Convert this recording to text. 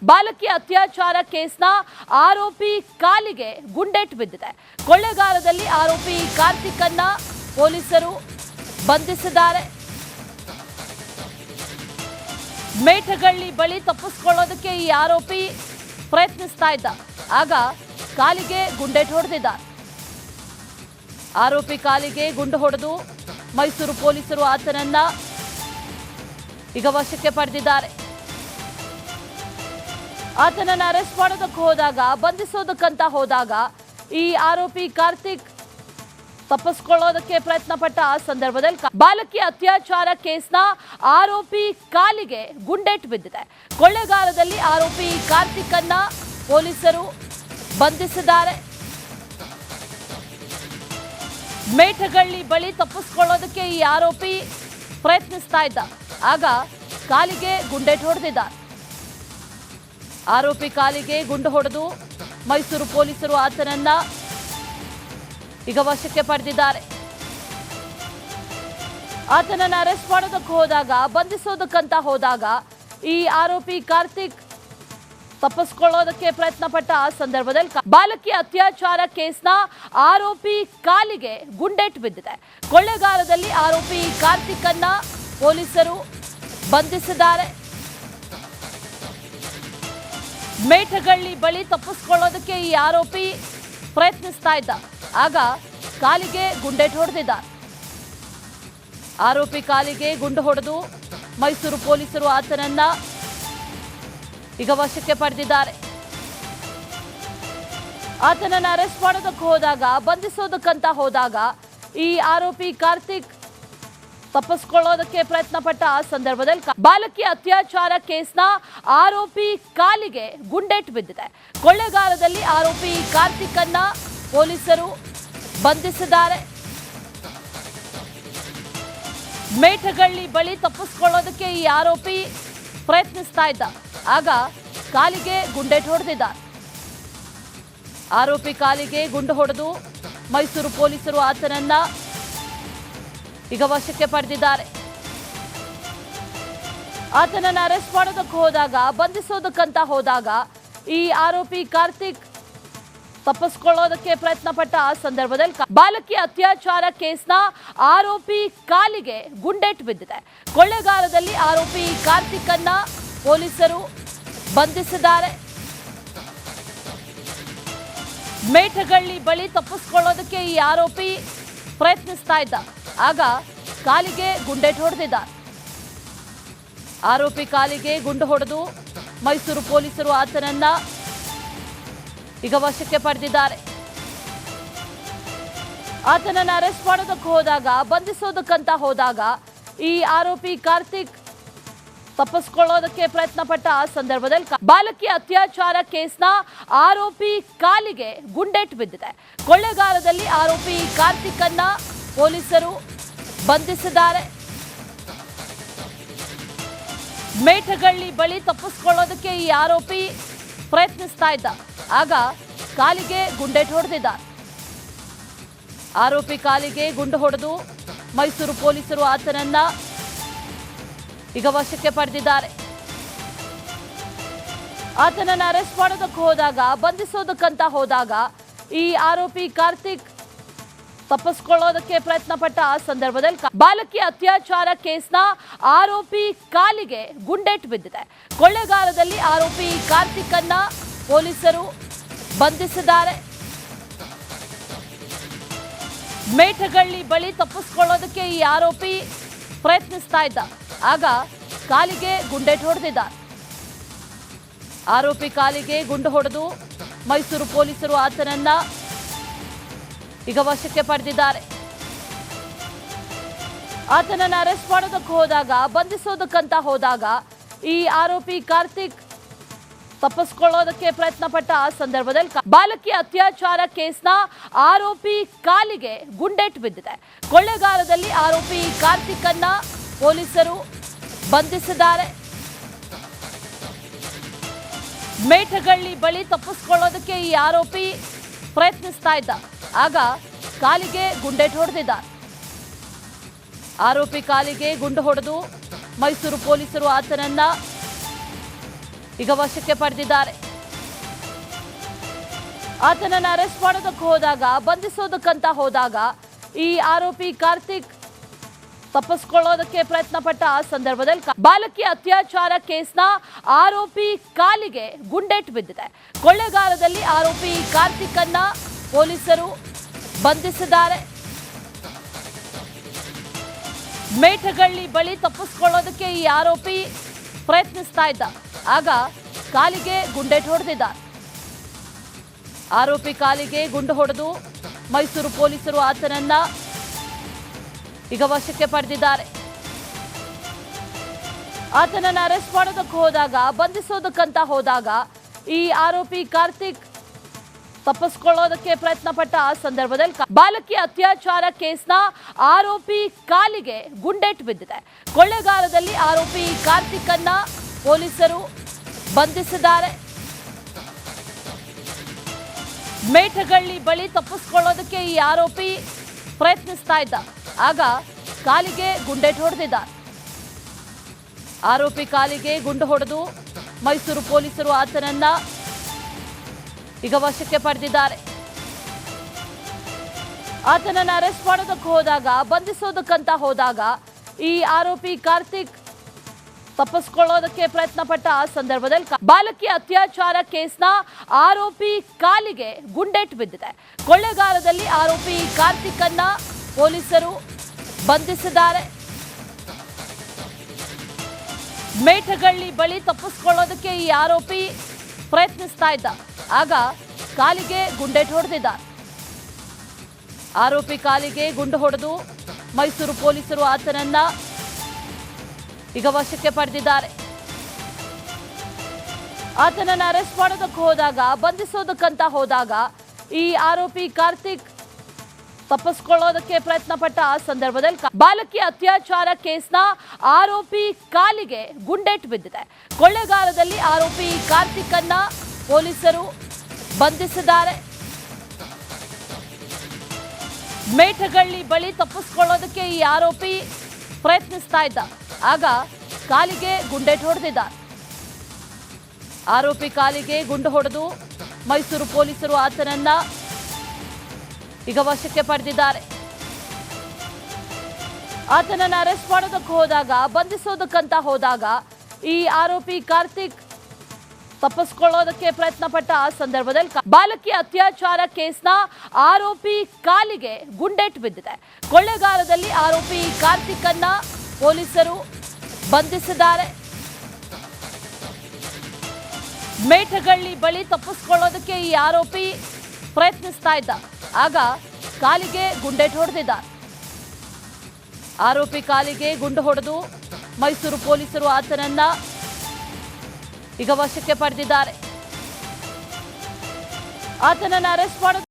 ಬಾಲಕಿ ಅತ್ಯಾಚಾರ ಕೇಸ್ನ ಆರೋಪಿ ಕಾಲಿಗೆ ಗುಂಡೇಟು ಬಿದ್ದಿದೆ. ಕೊಳ್ಳೇಗಾಲದಲ್ಲಿ ಆರೋಪಿ ಕಾರ್ತಿಕನ್ನ ಪೊಲೀಸರು ಬಂಧಿಸಿದ್ದಾರೆ. ಮೇಠಗಳ್ಳಿ ಬಳಿ ತಪ್ಪಿಸಿಕೊಳ್ಳೋದಕ್ಕೆ ಈ ಆರೋಪಿ ಪ್ರಯತ್ನಿಸ್ತಾ ಇದ್ದ. ಆಗ ಕಾಲಿಗೆ ಗುಂಡೇಟು ಹೊಡೆದಿದ್ದಾರೆ. ಆರೋಪಿ ಕಾಲಿಗೆ ಗುಂಡು ಹೊಡೆದು ಮೈಸೂರು ಪೊಲೀಸರು ಆತನನ್ನ ಈಗ ವಶಕ್ಕೆ ಪಡೆದಿದ್ದಾರೆ. ಆತನನ್ನು ಅರೆಸ್ಟ್ ಮಾಡೋದಕ್ಕೆ ಹೋದಾಗ, ಬಂಧಿಸೋದಕ್ಕಂತ ಹೋದಾಗ ಈ ಆರೋಪಿ ಕಾರ್ತಿಕ್ ತಪ್ಪಿಸಿಕೊಳ್ಳೋದಕ್ಕೆ ಪ್ರಯತ್ನ ಪಟ್ಟ ಆ ಸಂದರ್ಭದಲ್ಲಿ ಬಾಲಕಿ ಅತ್ಯಾಚಾರ ಕೇಸ್ನ ಆರೋಪಿ ಕಾಲಿಗೆ ಗುಂಡೇಟು ಬಿದ್ದಿದೆ. ಕೊಳ್ಳೇಗಾಲದಲ್ಲಿ ಆರೋಪಿ ಕಾರ್ತಿಕನ್ನ ಪೊಲೀಸರು ಬಂಧಿಸಿದ್ದಾರೆ. ಮೇಠಗಳ್ಳಿ ಬಳಿ ತಪ್ಪಿಸಿಕೊಳ್ಳೋದಕ್ಕೆ ಈ ಆರೋಪಿ ಪ್ರಯತ್ನಿಸ್ತಾ ಇದ್ದ. ಆಗ ಕಾಲಿಗೆ ಗುಂಡೇಟು ಹೊಡೆದಿದ್ದಾರೆ. ಆರೋಪಿ ಕಾಲಿಗೆ ಗುಂಡು ಹೊಡೆದು ಮೈಸೂರು ಪೊಲೀಸರು ಆತನನ್ನ ಈಗ ವಶಕ್ಕೆ ಪಡೆದಿದ್ದಾರೆ. ಆತನನ್ನು ಅರೆಸ್ಟ್ ಮಾಡೋದಕ್ಕೆ ಹೋದಾಗ, ಬಂಧಿಸೋದಕ್ಕಂತ ಹೋದಾಗ ಈ ಆರೋಪಿ ಕಾರ್ತಿಕ್ ತಪ್ಪಿಸಿಕೊಳ್ಳೋದಕ್ಕೆ ಪ್ರಯತ್ನ ಪಟ್ಟ ಆ ಸಂದರ್ಭದಲ್ಲಿ ಬಾಲಕಿ ಅತ್ಯಾಚಾರ ಕೇಸ್ನ ಆರೋಪಿ ಕಾಲಿಗೆ ಗುಂಡೇಟು ಬಿದ್ದಿದೆ. ಕೊಳ್ಳೇಗಾಲದಲ್ಲಿ ಆರೋಪಿ ಕಾರ್ತಿಕನ್ನ ಪೊಲೀಸರು ಬಂಧಿಸಿದ್ದಾರೆ. ಮೇಠಗಳ್ಳಿ ಬಳಿ ತಪ್ಪಿಸಿಕೊಳ್ಳೋದಕ್ಕೆ ಈ ಆರೋಪಿ ಪ್ರಯತ್ನಿಸ್ತಾ ಇದ್ದ. ಆಗ ಕಾಲಿಗೆ ಗುಂಡೇಟು ಹೊಡೆದಿದ್ದಾರೆ. ಆರೋಪಿ ಕಾಲಿಗೆ ಗುಂಡು ಹೊಡೆದು ಮೈಸೂರು ಪೊಲೀಸರು ಆತನನ್ನ ಈಗ ವಶಕ್ಕೆ ಪಡೆದಿದ್ದಾರೆ. ಆತನನ್ನು ಅರೆಸ್ಟ್ ಮಾಡೋದಕ್ಕೆ ಹೋದಾಗ, ಬಂಧಿಸೋದಕ್ಕಂತ ಹೋದಾಗ ಈ ಆರೋಪಿ ಕಾರ್ತಿಕ್ ತಪ್ಪಿಸಿಕೊಳ್ಳೋದಕ್ಕೆ ಪ್ರಯತ್ನ ಪಟ್ಟ ಆ ಸಂದರ್ಭದಲ್ಲಿ ಬಾಲಕಿ ಅತ್ಯಾಚಾರ ಕೇಸ್ನ ಆರೋಪಿ ಕಾಲಿಗೆ ಗುಂಡೇಟು ಬಿದ್ದಿದೆ. ಕೊಳ್ಳೇಗಾಲದಲ್ಲಿ ಆರೋಪಿ ಕಾರ್ತಿಕನ್ನ ಪೊಲೀಸರು ಬಂಧಿಸಿದ್ದಾರೆ. ಮೇಠಗಳ್ಳಿ ಬಳಿ ತಪ್ಪಿಸಿಕೊಳ್ಳೋದಕ್ಕೆ ಈ ಆರೋಪಿ ಪ್ರಯತ್ನಿಸ್ತಾ ಇದ್ದ. ಆಗ ಕಾಲಿಗೆ ಗುಂಡೇಟು ಹೊಡೆದಿದ್ದಾರೆ. ಆರೋಪಿ ಕಾಲಿಗೆ ಗುಂಡು ಹೊಡೆದು ಮೈಸೂರು ಪೊಲೀಸರು ಆತನನ್ನ ಈಗ ವಶಕ್ಕೆ ಪಡೆದಿದ್ದಾರೆ. ಆತನನ್ನು ಅರೆಸ್ಟ್ ಮಾಡೋದಕ್ಕೆ ಹೋದಾಗ, ಬಂಧಿಸೋದಕ್ಕಂತ ಹೋದಾಗ ಈ ಆರೋಪಿ ಕಾರ್ತಿಕ್ ತಪ್ಪಿಸಿಕೊಳ್ಳೋದಕ್ಕೆ ಪ್ರಯತ್ನ ಪಟ್ಟ ಆ ಸಂದರ್ಭದಲ್ಲಿ ಬಾಲಕಿ ಅತ್ಯಾಚಾರ ಕೇಸ್ನ ಆರೋಪಿ ಕಾಲಿಗೆ ಗುಂಡೇಟು ಬಿದ್ದಿದೆ. ಕೊಳ್ಳೇಗಾಲದಲ್ಲಿ ಆರೋಪಿ ಕಾರ್ತಿಕನ್ನ ಪೊಲೀಸರು ಬಂಧಿಸಿದ್ದಾರೆ. ಮೇಠಗಳ್ಳಿ ಬಳಿ ತಪ್ಪಿಸಿಕೊಳ್ಳೋದಕ್ಕೆ ಈ ಆರೋಪಿ ಪ್ರಯತ್ನಿಸ್ತಾ ಇದ್ದ. ಆಗ ಕಾಲಿಗೆ ಗುಂಡೇಟು ಹೊಡೆದಿದ್ದಾರೆ. ಆರೋಪಿ ಕಾಲಿಗೆ ಗುಂಡು ಹೊಡೆದು ಮೈಸೂರು ಪೊಲೀಸರು ಆತನನ್ನ ಈಗ ವಶಕ್ಕೆ ಪಡೆದಿದ್ದಾರೆ. ಆತನನ್ನು ಅರೆಸ್ಟ್ ಮಾಡೋದಕ್ಕೆ ಹೋದಾಗ, ಬಂಧಿಸೋದಕ್ಕಂತ ಹೋದಾಗ ಈ ಆರೋಪಿ ಕಾರ್ತಿಕ್ ತಪ್ಪಿಸಿಕೊಳ್ಳೋದಕ್ಕೆ ಪ್ರಯತ್ನ ಪಟ್ಟ ಆ ಸಂದರ್ಭದಲ್ಲಿ ಬಾಲಕಿ ಅತ್ಯಾಚಾರ ಕೇಸ್ನ ಆರೋಪಿ ಕಾಲಿಗೆ ಗುಂಡೇಟು ಬಿದ್ದಿದೆ. ಕೊಳ್ಳೇಗಾಲದಲ್ಲಿ ಆರೋಪಿ ಕಾರ್ತಿಕನ್ನ ಪೊಲೀಸರು ಬಂಧಿಸಿದ್ದಾರೆ. ಮೇಠಗಳ್ಳಿ ಬಳಿ ತಪ್ಪಿಸಿಕೊಳ್ಳೋದಕ್ಕೆ ಈ ಆರೋಪಿ ಪ್ರಯತ್ನಿಸ್ತಾ ಇದ್ದ. ಆಗ ಕಾಲಿಗೆ ಗುಂಡೇಟು ಹೊಡೆದಿದ್ದಾರೆ. ಆರೋಪಿ ಕಾಲಿಗೆ ಗುಂಡು ಹೊಡೆದು ಮೈಸೂರು ಪೊಲೀಸರು ಆತನನ್ನ ಈಗ ವಶಕ್ಕೆ ಪಡೆದಿದ್ದಾರೆ. ಆತನನ್ನು ಅರೆಸ್ಟ್ ಮಾಡೋದಕ್ಕೆ ಹೋದಾಗ, ಬಂಧಿಸೋದಕ್ಕಂತ ಹೋದಾಗ ಈ ಆರೋಪಿ ಕಾರ್ತಿಕ್ ತಪ್ಪಿಸಿಕೊಳ್ಳೋದಕ್ಕೆ ಪ್ರಯತ್ನ ಪಟ್ಟ ಆ ಸಂದರ್ಭದಲ್ಲಿ ಬಾಲಕಿ ಅತ್ಯಾಚಾರ ಕೇಸ್ನ ಆರೋಪಿ ಕಾಲಿಗೆ ಗುಂಡೇಟು ಬಿದ್ದಿದೆ. ಕೊಳ್ಳೇಗಾಲದಲ್ಲಿ ಆರೋಪಿ ಕಾರ್ತಿಕನ್ನ ಪೊಲೀಸರು ಬಂಧಿಸಿದ್ದಾರೆ. ಮೇಠಗಳ್ಳಿ ಬಳಿ ತಪ್ಪಿಸಿಕೊಳ್ಳೋದಕ್ಕೆ ಈ ಆರೋಪಿ ಪ್ರಯತ್ನಿಸ್ತಾ ಇದ್ದ. ಆಗ ಕಾಲಿಗೆ ಗುಂಡೇಟು ಹೊಡೆದಿದ್ದಾರೆ. ಆರೋಪಿ ಕಾಲಿಗೆ ಗುಂಡು ಹೊಡೆದು ಮೈಸೂರು ಪೊಲೀಸರು ಆತನನ್ನ ಈಗ ವಶಕ್ಕೆ ಪಡೆದಿದ್ದಾರೆ. ಆತನನ್ನು ಅರೆಸ್ಟ್ ಮಾಡೋದಕ್ಕೆ ಹೋದಾಗ, ಬಂಧಿಸೋದಕ್ಕಂತ ಹೋದಾಗ ಈ ಆರೋಪಿ ಕಾರ್ತಿಕ್ ತಪ್ಪಿಸಿಕೊಳ್ಳೋದಕ್ಕೆ ಪ್ರಯತ್ನ ಪಟ್ಟ ಆ ಸಂದರ್ಭದಲ್ಲಿ ಬಾಲಕಿ ಅತ್ಯಾಚಾರ ಕೇಸ್ನ ಆರೋಪಿ ಕಾಲಿಗೆ ಗುಂಡೇಟು ಬಿದ್ದಿದೆ. ಕೊಳ್ಳೇಗಾಲದಲ್ಲಿ ಆರೋಪಿ ಕಾರ್ತಿಕನ್ನ ಪೊಲೀಸರು ಬಂಧಿಸಿದ್ದಾರೆ. ಮೇಠಗಳ್ಳಿ ಬಳಿ ತಪ್ಪಿಸಿಕೊಳ್ಳೋದಕ್ಕೆ ಈ ಆರೋಪಿ ಪ್ರಯತ್ನಿಸ್ತಾ ಇದ್ದ. ಆಗ ಕಾಲಿಗೆ ಗುಂಡೇಟು ಹೊಡೆದಿದ್ದಾರೆ. ಆರೋಪಿ ಕಾಲಿಗೆ ಗುಂಡು ಹೊಡೆದು ಮೈಸೂರು ಪೊಲೀಸರು ಆತನನ್ನ ಈಗ ವಶಕ್ಕೆ ಪಡೆದಿದ್ದಾರೆ. ಆತನನ್ನು ಅರೆಸ್ಟ್ ಮಾಡೋದಕ್ಕೆ ಹೋದಾಗ, ಬಂಧಿಸೋದಕ್ಕಂತ ಹೋದಾಗ ಈ ಆರೋಪಿ ಕಾರ್ತಿಕ್ ತಪ್ಪಿಸ್ಕೊಳ್ಳೋದಕ್ಕೆ ಪ್ರಯತ್ನ ಪಟ್ಟ ಆ ಸಂದರ್ಭದಲ್ಲಿ ಬಾಲಕಿ ಅತ್ಯಾಚಾರ ಕೇಸ್ನ ಆರೋಪಿ ಕಾಲಿಗೆ ಗುಂಡೇಟು ಬಿದ್ದಿದೆ. ಕೊಳ್ಳೆಗಾಲದಲ್ಲಿ ಆರೋಪಿ ಕಾರ್ತಿಕ್ ಅನ್ನ ಪೊಲೀಸರು ಬಂಧಿಸಿದ್ದಾರೆ. ಮೇಠಗಳ್ಳಿ ಬಳಿ ತಪ್ಪಿಸ್ಕೊಳ್ಳೋದಕ್ಕೆ ಈ ಆರೋಪಿ ಪ್ರಯತ್ನಿಸ್ತಾ ಇದ್ದ. ಆಗ ಕಾಲಿಗೆ ಗುಂಡೇಟು ಹೊಡೆದಿದ್ದಾರೆ. ಆರೋಪಿ ಕಾಲಿಗೆ ಗುಂಡು ಹೊಡೆದು ಮೈಸೂರು ಪೊಲೀಸರು ಆತನನ್ನ ಈಗ ವಶಕ್ಕೆ ಪಡೆದಿದ್ದಾರೆ. ಆತನನ್ನು ಅರೆಸ್ಟ್ ಮಾಡೋದಕ್ಕೆ ಹೋದಾಗ, ಬಂಧಿಸೋದಕ್ಕಂತ ಹೋದಾಗ ಈ ಆರೋಪಿ ಕಾರ್ತಿಕ್ ತಪ್ಪಿಸ್ಕೊಳ್ಳೋದಕ್ಕೆ ಪ್ರಯತ್ನ ಪಟ್ಟ ಆ ಸಂದರ್ಭದಲ್ಲಿ ಬಾಲಕಿ ಅತ್ಯಾಚಾರ ಕೇಸ್ನ ಆರೋಪಿ ಕಾಲಿಗೆ ಗುಂಡೇಟು ಬಿದ್ದಿದೆ. ಕೊಳ್ಳೆಗಾಲದಲ್ಲಿ ಆರೋಪಿ ಕಾರ್ತಿಕ್ ಅನ್ನ ಪೊಲೀಸರು ಬಂಧಿಸಿದ್ದಾರೆ. ಮೇಠಗಳ್ಳಿ ಬಳಿ ತಪ್ಪಿಸ್ಕೊಳ್ಳೋದಕ್ಕೆ ಈ ಆರೋಪಿ ಪ್ರಯತ್ನಿಸ್ತಾ ಇದ್ದ. ಆಗ ಕಾಲಿಗೆ ಗುಂಡೇಟು ಹೊಡೆದಿದ್ದಾರೆ. ಆರೋಪಿ ಕಾಲಿಗೆ ಗುಂಡು ಹೊಡೆದು ಮೈಸೂರು ಪೊಲೀಸರು ಆತನನ್ನ ಈಗ ವಶಕ್ಕೆ ಪಡೆದಿದ್ದಾರೆ. ಆತನನ್ನು ಅರೆಸ್ಟ್ ಮಾಡೋದಕ್ಕೆ ಹೋದಾಗ, ಬಂಧಿಸೋದಕ್ಕಂತ ಹೋದಾಗ ಈ ಆರೋಪಿ ಕಾರ್ತಿಕ್ ತಪ್ಪಿಸ್ಕೊಳ್ಳೋದಕ್ಕೆ ಪ್ರಯತ್ನ ಪಟ್ಟ ಆ ಸಂದರ್ಭದಲ್ಲಿ ಬಾಲಕಿ ಅತ್ಯಾಚಾರ ಕೇಸ್ನ ಆರೋಪಿ ಕಾಲಿಗೆ ಗುಂಡೇಟು ಬಿದ್ದಿದೆ. ಕೊಳ್ಳೆಗಾಲದಲ್ಲಿ ಆರೋಪಿ ಕಾರ್ತಿಕ್ ಅನ್ನ ಪೊಲೀಸರು ಬಂಧಿಸಿದ್ದಾರೆ. ಮೇಠಗಳ್ಳಿ ಬಳಿ ತಪ್ಪಿಸ್ಕೊಳ್ಳೋದಕ್ಕೆ ಈ ಆರೋಪಿ ಪ್ರಯತ್ನಿಸ್ತಾ ಇದ್ದ. ಆಗ ಕಾಲಿಗೆ ಗುಂಡೇಟು ಹೊಡೆದಿದ್ದಾರೆ. ಆರೋಪಿ ಕಾಲಿಗೆ ಗುಂಡು ಹೊಡೆದು ಮೈಸೂರು ಪೊಲೀಸರು ಆತನನ್ನ ಈಗ ವಶಕ್ಕೆ ಪಡೆದಿದ್ದಾರೆ. ಆತನನ್ನು ಅರೆಸ್ಟ್ ಮಾಡೋದಕ್ಕೆ ಹೋದಾಗ, ಬಂಧಿಸೋದಕ್ಕಂತ ಹೋದಾಗ ಈ ಆರೋಪಿ ಕಾರ್ತಿಕ್ ತಪ್ಪಿಸ್ಕೊಳ್ಳೋದಕ್ಕೆ ಪ್ರಯತ್ನ ಪಟ್ಟ ಆ ಸಂದರ್ಭದಲ್ಲಿ ಬಾಲಕಿ ಅತ್ಯಾಚಾರ ಕೇಸ್ನ ಆರೋಪಿ ಕಾಲಿಗೆ ಗುಂಡೇಟು ಬಿದ್ದಿದೆ. ಕೊಳ್ಳೆಗಾಲದಲ್ಲಿ ಆರೋಪಿ ಕಾರ್ತಿಕ್ ಅನ್ನ ಪೊಲೀಸರು ಬಂಧಿಸಿದ್ದಾರೆ. ಮೇಠಗಳ್ಳಿ ಬಳಿ ತಪ್ಪಿಸ್ಕೊಳ್ಳೋದಕ್ಕೆ ಈ ಆರೋಪಿ ಪ್ರಯತ್ನಿಸ್ತಾ ಇದ್ದ. ಆಗ ಕಾಲಿಗೆ ಗುಂಡೇಟು ಹೊಡೆದಿದ್ದಾರೆ. ಆರೋಪಿ ಕಾಲಿಗೆ ಗುಂಡು ಹೊಡೆದು ಮೈಸೂರು ಪೊಲೀಸರು ಆತನನ್ನ ಈಗ ವಶಕ್ಕೆ ಪಡೆದಿದ್ದಾರೆ. ಆತನನ್ನು ಅರೆಸ್ಟ್ ಮಾಡೋದಕ್ಕೆ ಹೋದಾಗ, ಬಂಧಿಸೋದಕ್ಕಂತ ಹೋದಾಗ ಈ ಆರೋಪಿ ಕಾರ್ತಿಕ್ ತಪ್ಪಿಸ್ಕೊಳ್ಳೋದಕ್ಕೆ ಪ್ರಯತ್ನ ಪಟ್ಟ ಆ ಸಂದರ್ಭದಲ್ಲಿ ಬಾಲಕಿ ಅತ್ಯಾಚಾರ ಕೇಸ್ನ ಆರೋಪಿ ಕಾಲಿಗೆ ಗುಂಡೇಟು ಬಿದ್ದಿದೆ. ಕೊಳ್ಳೆಗಾಲದಲ್ಲಿ ಆರೋಪಿ ಕಾರ್ತಿಕ್ ಅನ್ನ ಪೊಲೀಸರು ಬಂಧಿಸಿದ್ದಾರೆ. ಮೇಠಗಳ್ಳಿ ಬಳಿ ತಪ್ಪಿಸ್ಕೊಳ್ಳೋದಕ್ಕೆ ಈ ಆರೋಪಿ ಪ್ರಯತ್ನಿಸ್ತಾ ಇದ್ದ. ಆಗ ಕಾಲಿಗೆ ಗುಂಡೇಟು ಹೊಡೆದಿದ್ದಾರೆ. ಆರೋಪಿ ಕಾಲಿಗೆ ಗುಂಡು ಹೊಡೆದು ಮೈಸೂರು ಪೊಲೀಸರು ಆತನನ್ನ ಈಗ ವಶಕ್ಕೆ ಪಡೆದಿದ್ದಾರೆ. ಆತನನ್ನು ಅರೆಸ್ಟ್ ಮಾಡೋದು